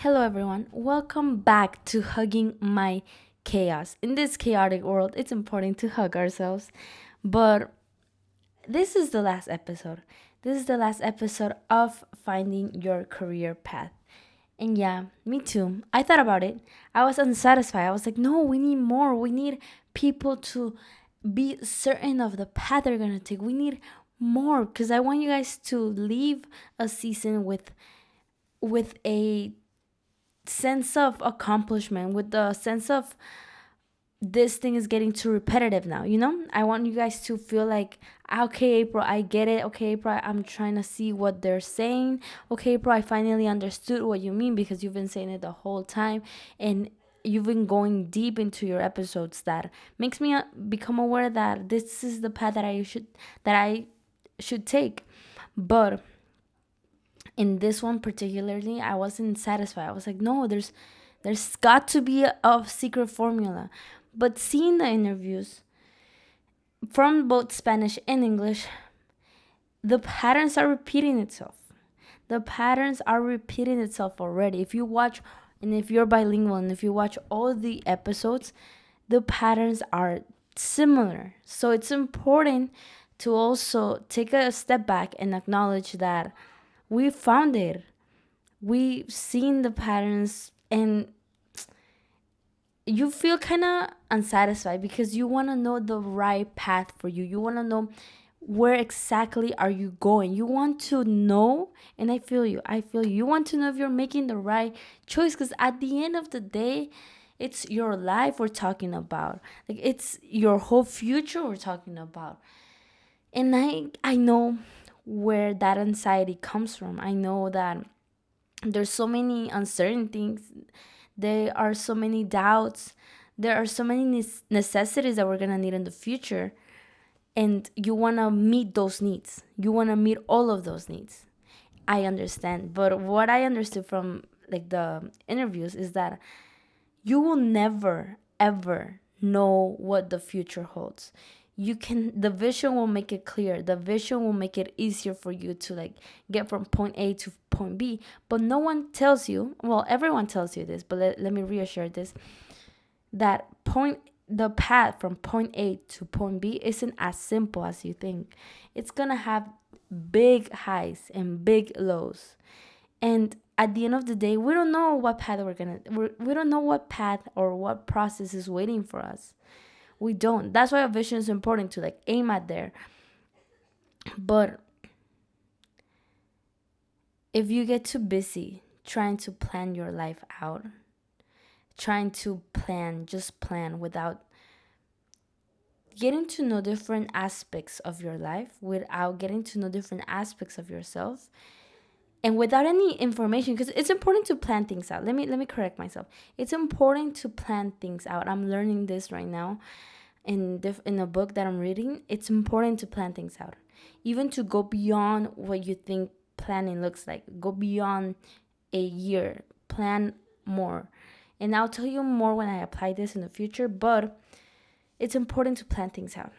Hello, everyone. Welcome back to Hugging My Chaos. In this chaotic world, it's important to hug ourselves. But this is the last episode. This is the last episode of finding your career path. And yeah, me too. I thought about it. I was unsatisfied. I was like, no, we need more. We need people to be certain of the path they're going to take. We need more because I want you guys to leave a season with a sense of accomplishment, with the sense of this thing is getting too repetitive now. I want you guys to feel like, okay, April, I get it. Okay, April, I'm trying to see what they're saying. Okay, April, I finally understood what you mean because you've been saying it the whole time, and you've been going deep into your episodes. That makes me become aware that this is the path that I should take. But in this one particularly, I wasn't satisfied. I was like, no, there's got to be a secret formula. But seeing the interviews from both Spanish and English, the patterns are repeating itself. The patterns are repeating itself already. If you watch, and if you're bilingual, and if you watch all the episodes, the patterns are similar. So it's important to also take a step back and acknowledge that we found it. We've seen the patterns, and you feel kind of unsatisfied because you want to know the right path for you. You want to know where exactly are you going. You want to know, and I feel you. I feel you. You want to know if you're making the right choice, because at the end of the day, it's your life we're talking about. Like, it's your whole future we're talking about. And I know where that anxiety comes from. I know that there's so many uncertain things. There are so many doubts. There are so many necessities that we're gonna need in the future, and you wanna meet those needs. You wanna meet all of those needs. I understand, but what I understood from like the interviews is that you will never ever know what the future holds. The vision will make it clear. The vision will make it easier for you to like get from point A to point B. But no one tells you, well, everyone tells you this, but let me reassure this, that the path from point A to point B isn't as simple as you think. It's gonna have big highs and big lows. And at the end of the day, we don't know what path we don't know what path or what process is waiting for us. We don't. That's why a vision is important, to like aim at there. But if you get too busy trying to plan your life out, trying to just plan without getting to know different aspects of your life, without getting to know different aspects of yourself, and without any information, because it's important to plan things out. Let me correct myself. It's important to plan things out. I'm learning this right now in a book that I'm reading. It's important to plan things out, even to go beyond what you think planning looks like. Go beyond a year. Plan more. And I'll tell you more when I apply this in the future, but it's important to plan things out.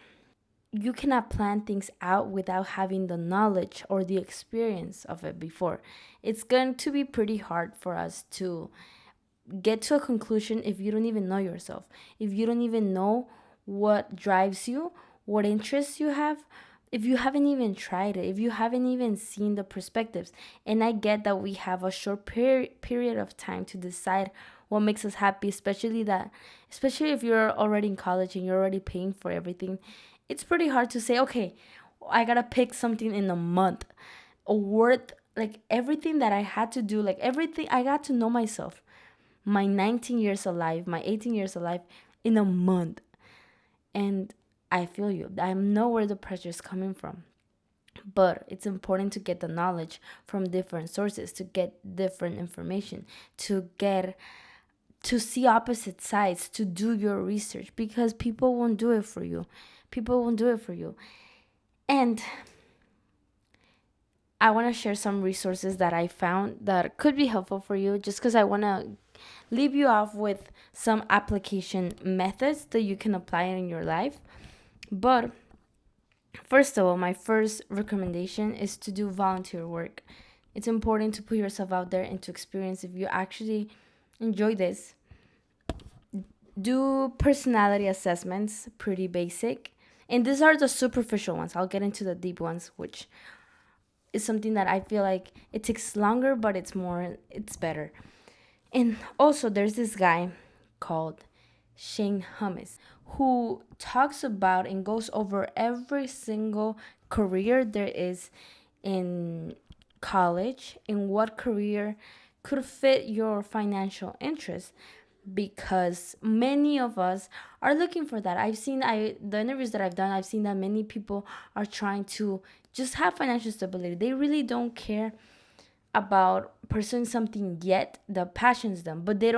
You cannot plan things out without having the knowledge or the experience of it before. It's going to be pretty hard for us to get to a conclusion if you don't even know yourself, if you don't even know what drives you, what interests you have, if you haven't even tried it, if you haven't even seen the perspectives. And I get that we have a short period of time to decide what makes us happy, especially if you're already in college and you're already paying for everything. It's pretty hard to say, okay, I gotta pick something in a month, or worth like everything that I had to do, like everything I got to know myself, my 19 years alive, my 18 years alive, in a month. And I feel you. I know where the pressure is coming from. But it's important to get the knowledge from different sources, to get different information, to see opposite sides, to do your research, because people won't do it for you. People won't do it for you. And I want to share some resources that I found that could be helpful for you, just because I want to leave you off with some application methods that you can apply in your life. But first of all, my first recommendation is to do volunteer work. It's important to put yourself out there and to experience. If you actually enjoy this, do personality assessments, pretty basic. And these are the superficial ones. I'll get into the deep ones, which is something that I feel like it takes longer, but it's better. And also, there's this guy called Shane Hummus who talks about and goes over every single career there is in college and what career could fit your financial interest, because many of us are looking for that. The interviews that I've done, I've seen that many people are trying to just have financial stability. They really don't care about pursuing something yet that passions them, but they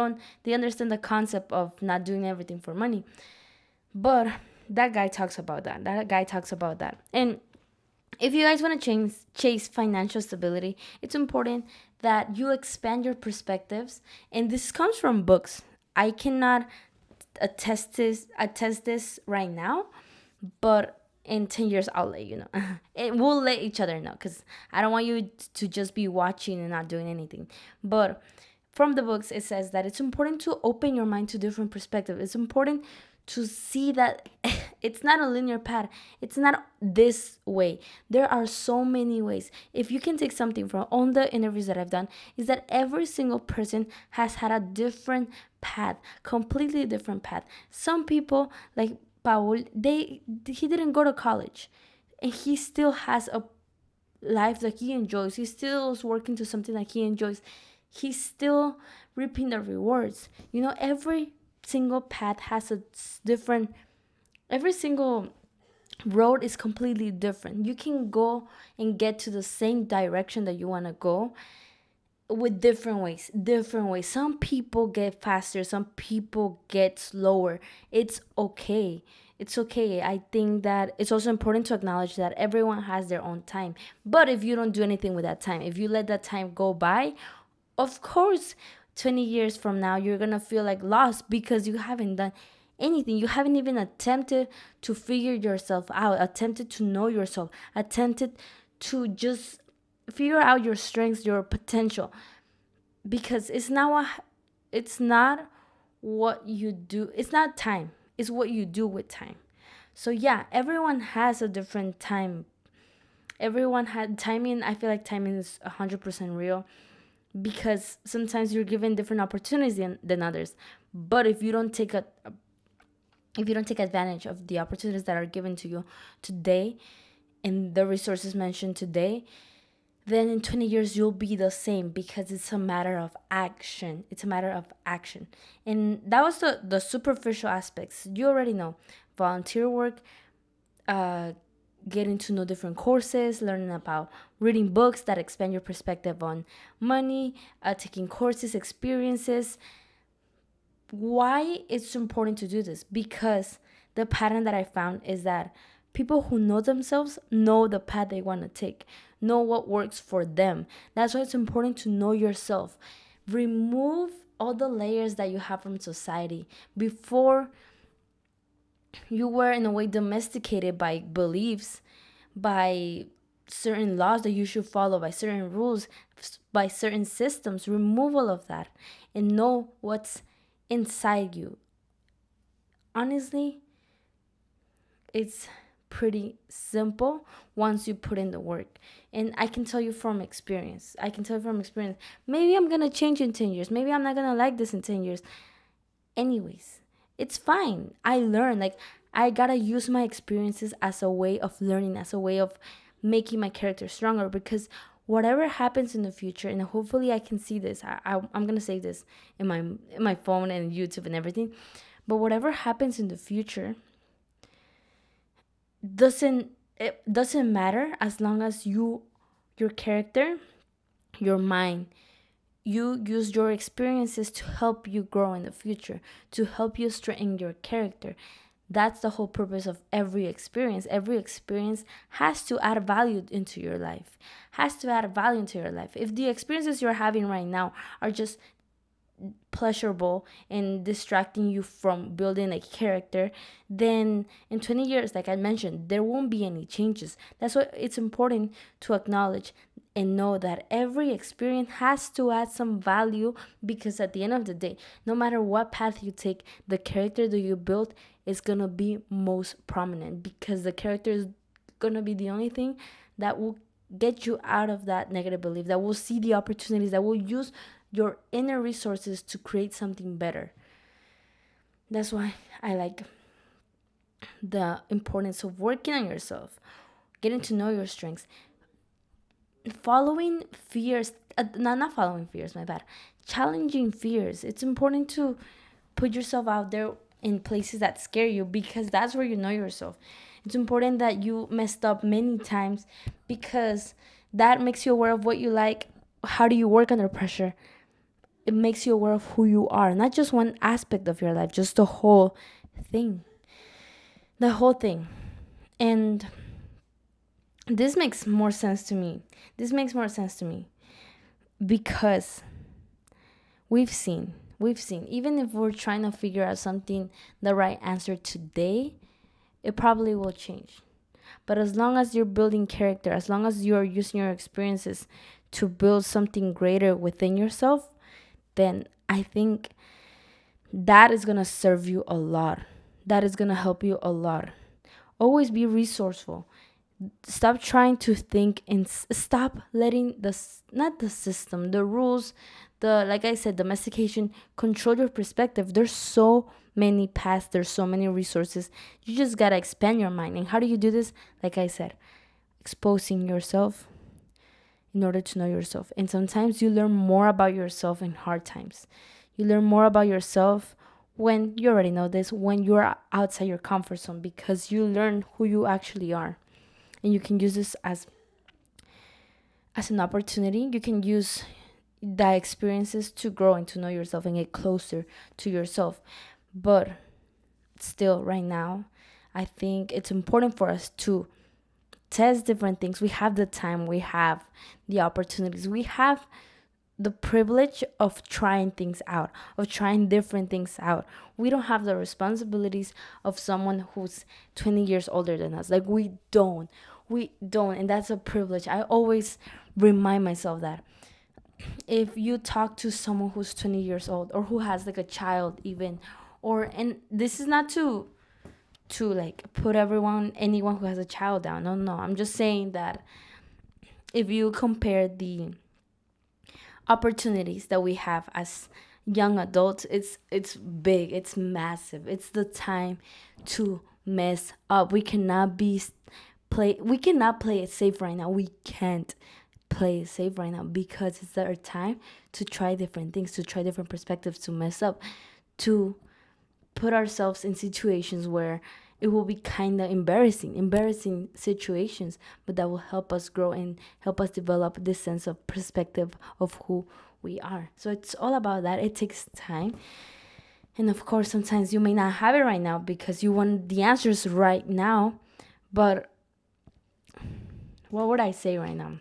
understand the concept of not doing everything for money. But that guy talks about that. And if you guys want to chase financial stability, it's important that you expand your perspectives. And this comes from books. I cannot attest this right now, but in 10 years I'll let you know. And we'll let each other know, because I don't want you to just be watching and not doing anything. But from the books, it says that it's important to open your mind to different perspectives. It's important to see that it's not a linear path. It's not this way. There are so many ways. If you can take something from all the interviews that I've done, is that every single person has had a different path, completely different path. Some people, like Paul, he didn't go to college, and he still has a life that he enjoys. He still is working to something that he enjoys. He's still reaping the rewards. Every single path has a different, every single road is completely different. You can go and get to the same direction that you want to go with different ways. Some people get faster, some people get slower. It's okay. I think that it's also important to acknowledge that everyone has their own time. But if you don't do anything with that time, if you let that time go by, of course 20 years from now you're gonna feel like lost, because you haven't done anything. You haven't even attempted to figure yourself out, attempted to know yourself, attempted to just figure out your strengths, your potential. Because it's not what you do, it's not time, it's what you do with time. So yeah, everyone has a different time. Everyone had timing. I feel like timing is 100% real, because sometimes you're given different opportunities than others. But if you don't take advantage of the opportunities that are given to you today and the resources mentioned today, then in 20 years you'll be the same, because it's a matter of action. And that was the superficial aspects. You already know: volunteer work, uh, getting to know different courses, learning about reading books that expand your perspective on money, taking courses, experiences. Why it's important to do this? Because the pattern that I found is that people who know themselves know the path they want to take, know what works for them. That's why it's important to know yourself. Remove all the layers that you have from society. Before, you were in a way domesticated by beliefs, by certain laws that you should follow, by certain rules, by certain systems. Remove all of that and know what's inside you. Honestly, it's pretty simple once you put in the work. And I can tell you from experience. Maybe I'm going to change in 10 years. Maybe I'm not going to like this in 10 years. Anyways, it's fine. I learn. Like, I got to use my experiences as a way of learning, as a way of making my character stronger, because whatever happens in the future, and hopefully I can see this. I'm going to save this in my phone and YouTube and everything. But whatever happens in the future, it doesn't matter, as long as your character, your mind, you use your experiences to help you grow in the future, to help you strengthen your character. That's the whole purpose of every experience. Every experience has to add value into your life. If the experiences you're having right now are just pleasurable and distracting you from building a character, then in 20 years, like I mentioned, there won't be any changes. That's why it's important to acknowledge and know that every experience has to add some value, because at the end of the day, no matter what path you take, the character that you build is going to be most prominent, because the character is going to be the only thing that will get you out of that negative belief, that will see the opportunities, that will use your inner resources to create something better. That's why I like the importance of working on yourself, getting to know your strengths, following fears, not following fears, my bad, challenging fears. It's important to put yourself out there in places that scare you, because that's where you know yourself. It's important that you messed up many times, because that makes you aware of what you like. How do you work under pressure? It makes you aware of who you are, not just one aspect of your life, just the whole thing. The whole thing. And this makes more sense to me. This makes more sense to me because we've seen, even if we're trying to figure out something, the right answer today, it probably will change. But as long as you're building character, as long as you're using your experiences to build something greater within yourself, then I think that is going to serve you a lot. That is going to help you a lot. Always be resourceful. Stop trying to think and stop letting not the system, the rules, the, like I said, domestication control your perspective. There's so many paths, there's so many resources. You just got to expand your mind. And how do you do this? Like I said, exposing yourself in order to know yourself. And sometimes you learn more about yourself in hard times. You learn more about yourself when you already know this, when you're outside your comfort zone, because you learn who you actually are. And you can use this as an opportunity. You can use the experiences to grow and to know yourself and get closer to yourself. But still, right now, I think it's important for us to test different things. We have the time, we have the opportunities, we have the privilege of trying things out, of trying different things out. We don't have the responsibilities of someone who's 20 years older than us. Like, we don't. And that's a privilege. I always remind myself that if you talk to someone who's 20 years old, or who has like a child even, and this is not to like put anyone who has a child down. No, I'm just saying that if you compare the opportunities that we have as young adults, it's big, it's massive. It's the time to mess up. We cannot play it safe right now. We can't play it safe right now, because it's our time to try different things, to try different perspectives, to mess up, to put ourselves in situations where it will be kind of embarrassing situations, but that will help us grow and help us develop this sense of perspective of who we are. So it's all about that. It takes time. And of course, sometimes you may not have it right now because you want the answers right now. But what would I say right now?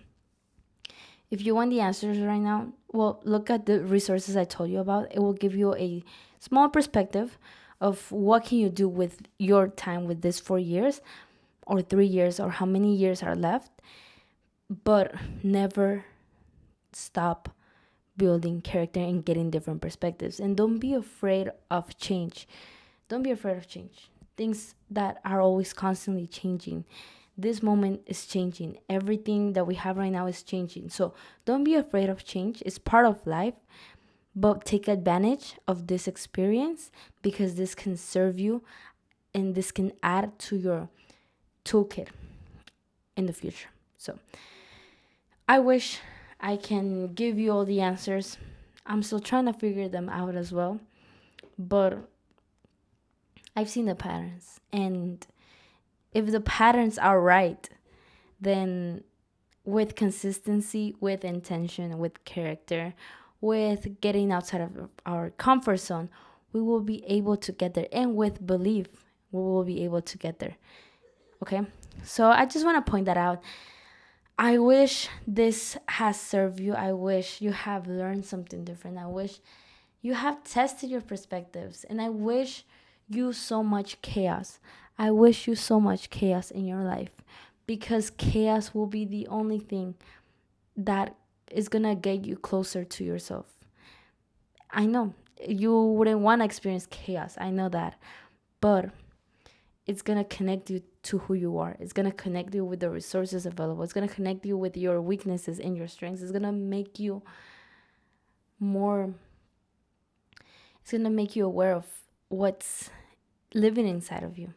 If you want the answers right now, well, look at the resources I told you about. It will give you a small perspective of what can you do with your time with this 4 years or 3 years or how many years are left. But never stop building character and getting different perspectives. And don't be afraid of change. Don't be afraid of change. Things that are always constantly changing. This moment is changing. Everything that we have right now is changing. So don't be afraid of change. It's part of life. But take advantage of this experience, because this can serve you and this can add to your toolkit in the future. So I wish I can give you all the answers. I'm still trying to figure them out as well. But I've seen the patterns. And if the patterns are right, then with consistency, with intention, with character, with getting outside of our comfort zone, we will be able to get there. And with belief, we will be able to get there. Okay? So I just want to point that out. I wish this has served you. I wish you have learned something different. I wish you have tested your perspectives. And I wish you so much chaos. I wish you so much chaos in your life, because chaos will be the only thing that is gonna get you closer to yourself. I know you wouldn't want to experience chaos, I know that, but it's gonna connect you to who you are. It's gonna connect you with the resources available. It's gonna connect you with your weaknesses and your strengths. It's gonna make you more, it's gonna make you aware of what's living inside of you.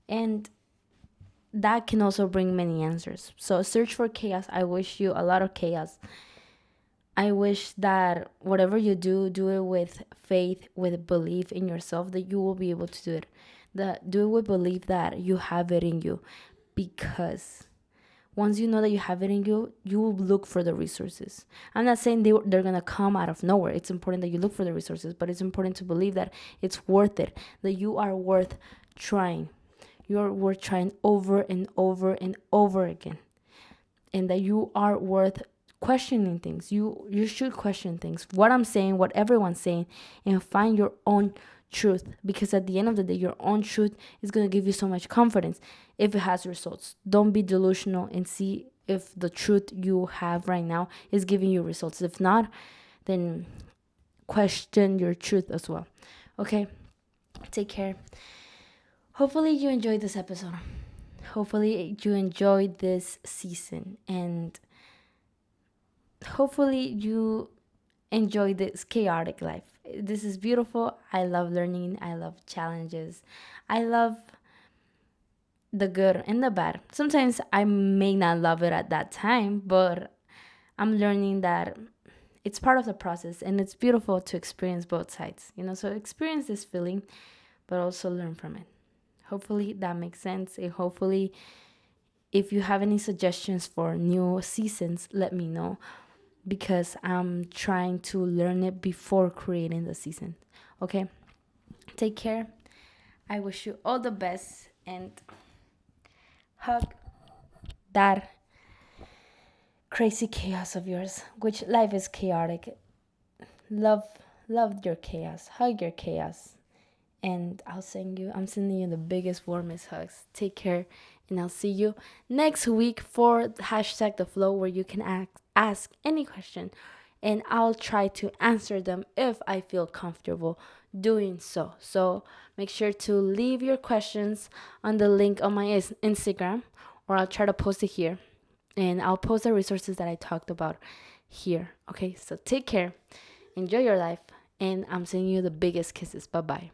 And that can also bring many answers. So search for chaos. I wish you a lot of chaos. I wish that whatever you do, do it with faith, with belief in yourself that you will be able to do it. That do it with belief that you have it in you, because once you know that you have it in you, you will look for the resources. I'm not saying they're going to come out of nowhere. It's important that you look for the resources, but it's important to believe that it's worth it, that you are worth trying. You're worth trying over and over and over again. And that you are worth questioning things. You should question things. What I'm saying, what everyone's saying, and find your own truth, because at the end of the day your own truth is going to give you so much confidence if it has results. Don't be delusional and see if the truth you have right now is giving you results. If not, then question your truth as well. Okay, take care. Hopefully you enjoyed this episode. Hopefully you enjoyed this season, and hopefully you enjoy this chaotic life. This is beautiful. I love learning. I love challenges. I love the good and the bad. Sometimes I may not love it at that time, but I'm learning that it's part of the process, and it's beautiful to experience both sides, so experience this feeling, but also learn from it. Hopefully that makes sense. And hopefully, if you have any suggestions for new seasons, let me know, because I'm trying to learn it before creating the season. Okay? Take care. I wish you all the best, and hug that crazy chaos of yours, which life is chaotic. Love your chaos. Hug your chaos. And I'm sending you the biggest, warmest hugs. Take care, and I'll see you next week for hashtag the flow, where you can ask any question, and I'll try to answer them if I feel comfortable doing so. So make sure to leave your questions on the link on my Instagram, or I'll try to post it here, and I'll post the resources that I talked about here. Okay, so take care, enjoy your life, and I'm sending you the biggest kisses. Bye bye.